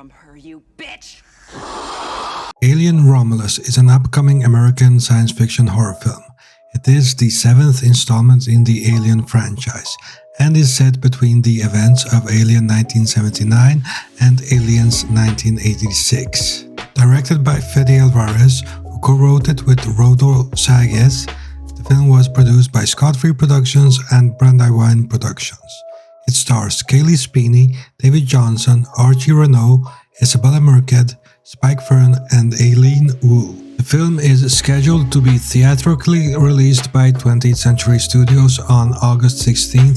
from her, you bitch! Alien Romulus is an upcoming American science fiction horror film. It is the 7th installment in the Alien franchise and is set between the events of Alien 1979 and Aliens 1986. Directed by Fede Alvarez, who co-wrote it with Romulus, the film was produced by Scott Free Productions and Brandywine Productions. It stars Kaylee Spiney, David Johnson, Archie Renault, Isabella Merced, Spike Fern, and Aileen Wu. The film is scheduled to be theatrically released by 20th Century Studios on August 16,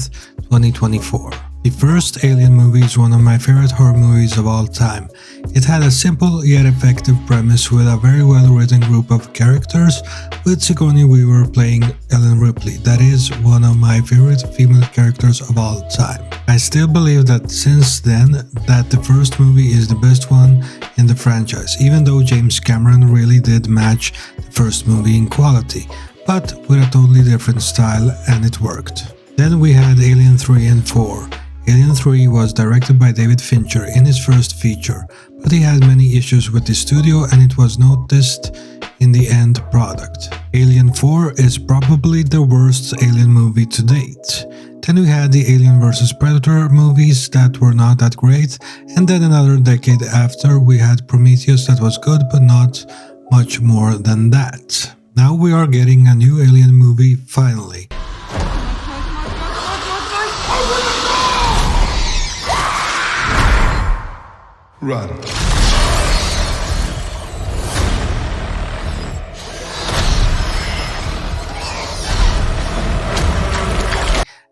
2024. The first Alien movie is one of my favorite horror movies of all time. It had a simple yet effective premise with a very well written group of characters, with Sigourney Weaver playing Ellen Ripley. That is one of my favorite female characters of all time. I still believe that since then that the first movie is the best one in the franchise, even though James Cameron really did match the first movie in quality, but with a totally different style, and it worked. Then we had Alien 3 and 4. Alien 3 was directed by David Fincher in his first feature, but he had many issues with the studio and it was noticed in the end product. Alien 4 is probably the worst Alien movie to date. Then we had the Alien vs Predator movies that were not that great, and then another decade after we had Prometheus that was good but not much more than that. Now we are getting a new Alien movie finally. Run.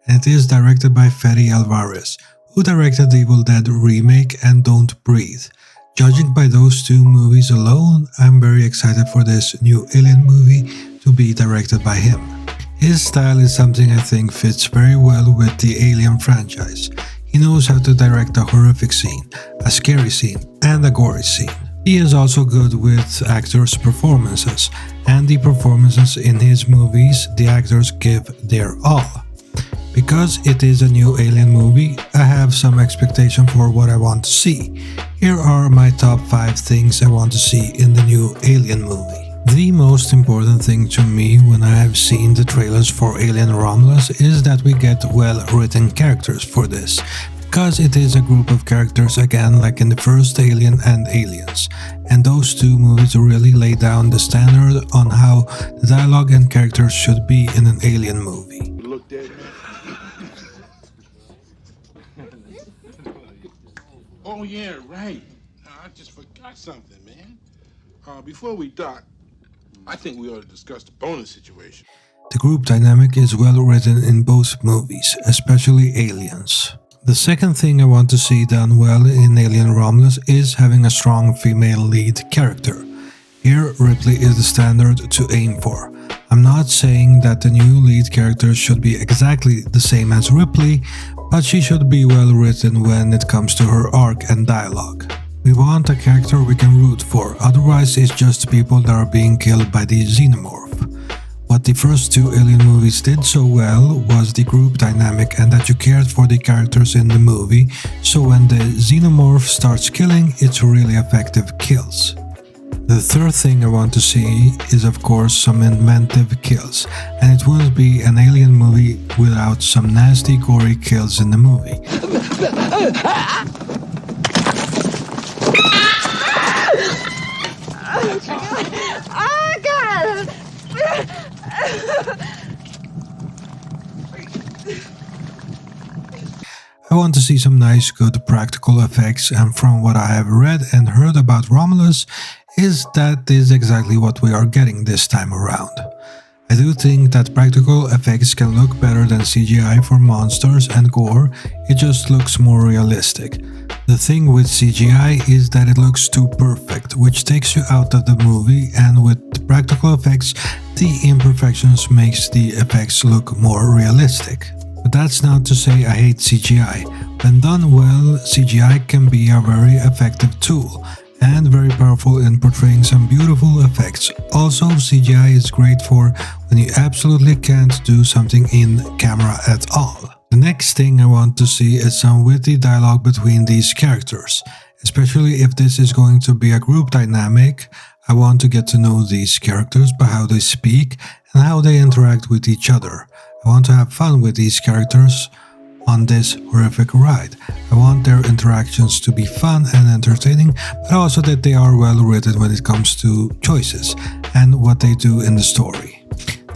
And it is directed by Fede Alvarez, who directed the Evil Dead remake and Don't Breathe. Judging by those two movies alone, I'm very excited for this new Alien movie to be directed by him. His style is something I think fits very well with the Alien franchise. He knows how to direct a horrific scene, a scary scene, and a gory scene. He is also good with actors' performances, and the performances in his movies, the actors give their all. Because it is a new Alien movie, I have some expectation for what I want to see. Here are my top 5 things I want to see in the new Alien movie. The most important thing to me when I have seen the trailers for Alien Romulus is that we get well-written characters for this, because it is a group of characters again like in the first Alien and Aliens, and those two movies really lay down the standard on how the dialogue and characters should be in an Alien movie. You look dead, man. Oh yeah, right. I just forgot something, man. Before we dock, I think we ought to discuss the bonus situation. The group dynamic is well written in both movies, especially Aliens. The second thing I want to see done well in Alien Romulus is having a strong female lead character. Here, Ripley is the standard to aim for. I'm not saying that the new lead character should be exactly the same as Ripley, but she should be well written when it comes to her arc and dialogue. We want a character we can root for, otherwise it's just people that are being killed by the xenomorph. What the first two Alien movies did so well was the group dynamic and that you cared for the characters in the movie, so when the xenomorph starts killing, it's really effective kills. The third thing I want to see is of course some inventive kills, and it wouldn't be an Alien movie without some nasty gory kills in the movie. Oh, God! I want to see some nice good practical effects, and from what I have read and heard about Romulus is that is exactly what we are getting this time around. I do think that practical effects can look better than CGI for monsters and gore, it just looks more realistic. The thing with CGI is that it looks too perfect, which takes you out of the movie, and with practical effects, the imperfections makes the effects look more realistic. But that's not to say I hate CGI. When done well, CGI can be a very effective tool, and very powerful in portraying some beautiful effects. Also, CGI is great for when you absolutely can't do something in camera at all. The next thing I want to see is some witty dialogue between these characters, Especially if this is going to be a group dynamic, I want to get to know these characters by how they speak and how they interact with each other. I want to have fun with these characters on this horrific ride. I want their interactions to be fun and entertaining, but also that they are well written when it comes to choices and what they do in the story.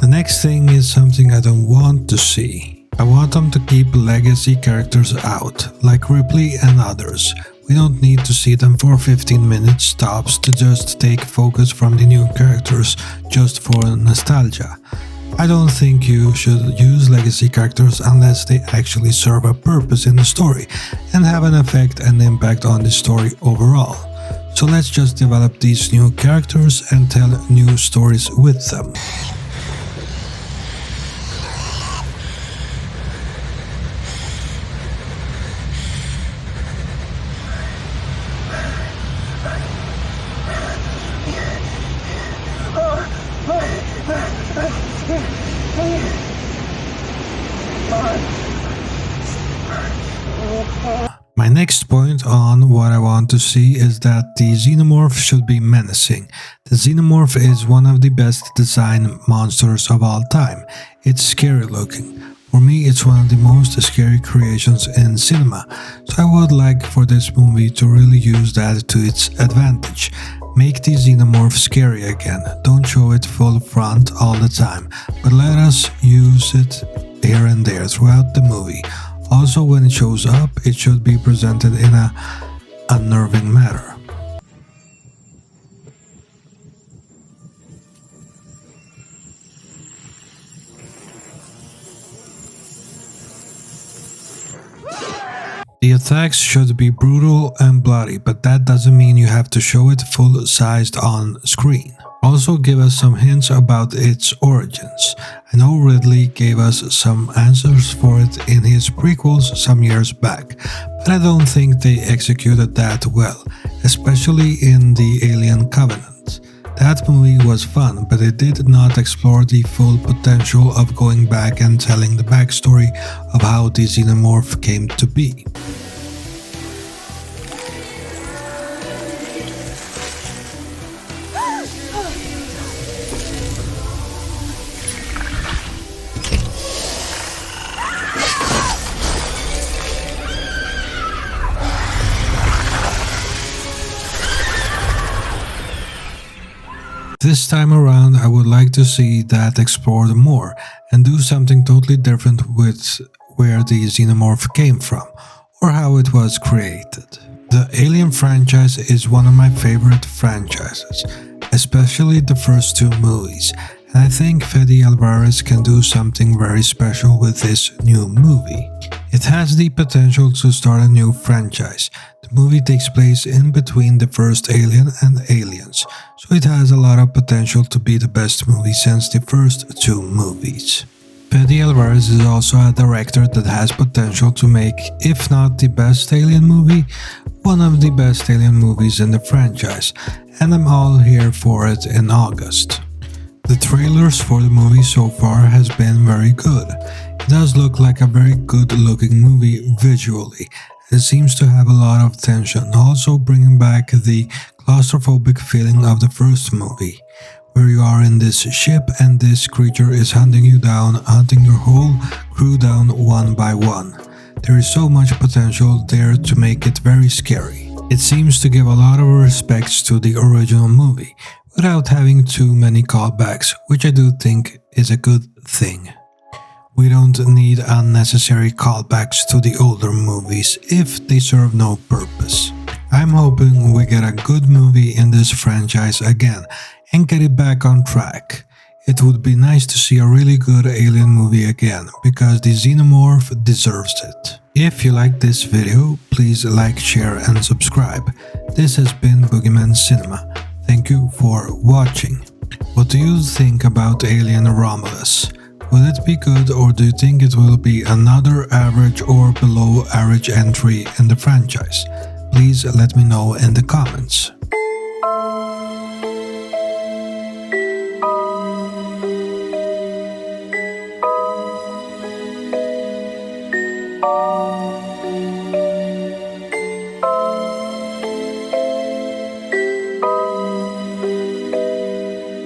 The next thing is something I don't want to see. I want them to keep legacy characters out, like Ripley and others. We don't need to see them for 15 minutes stops to just take focus from the new characters just for nostalgia. I don't think you should use legacy characters unless they actually serve a purpose in the story and have an effect and impact on the story overall. So let's just develop these new characters and tell new stories with them. My next point on what I want to see is that the xenomorph should be menacing. The xenomorph is one of the best designed monsters of all time. It's scary looking. For me, it's one of the most scary creations in cinema, so I would like for this movie to really use that to its advantage. Make the xenomorph scary again. Don't show it full front all the time, but let us use it here and there throughout the movie. Also, when it shows up, it should be presented in a unnerving manner. The attacks should be brutal and bloody, but that doesn't mean you have to show it full-sized on screen. Also give us some hints about its origins. I know Ridley gave us some answers for it in his prequels some years back, but I don't think they executed that well, especially in the Alien Covenant. That movie was fun, but it did not explore the full potential of going back and telling the backstory of how the xenomorph came to be. This time around, I would like to see that explored more and do something totally different with where the xenomorph came from or how it was created. The Alien franchise is one of my favorite franchises, especially the first two movies, and I think Fede Alvarez can do something very special with this new movie. It has the potential to start a new franchise. The movie takes place in between the first Alien and Aliens, so it has a lot of potential to be the best movie since the first two movies. Fede Alvarez is also a director that has potential to make, if not the best Alien movie, one of the best Alien movies in the franchise, and I'm all here for it in August. The trailers for the movie so far has been very good. It does look like a very good looking movie visually. It seems to have a lot of tension, also bringing back the claustrophobic feeling of the first movie, where you are in this ship and this creature is hunting you down, hunting your whole crew down one by one. There is so much potential there to make it very scary. It seems to give a lot of respects to the original movie, without having too many callbacks, which I do think is a good thing. We don't need unnecessary callbacks to the older movies if they serve no purpose. I'm hoping we get a good movie in this franchise again and get it back on track. It would be nice to see a really good Alien movie again, because the xenomorph deserves it. If you like this video, please like, share and subscribe. This has been Boogeyman Cinema. Thank you for watching. What do you think about Alien Romulus? Will it be good, or do you think it will be another average or below average entry in the franchise? Please let me know in the comments.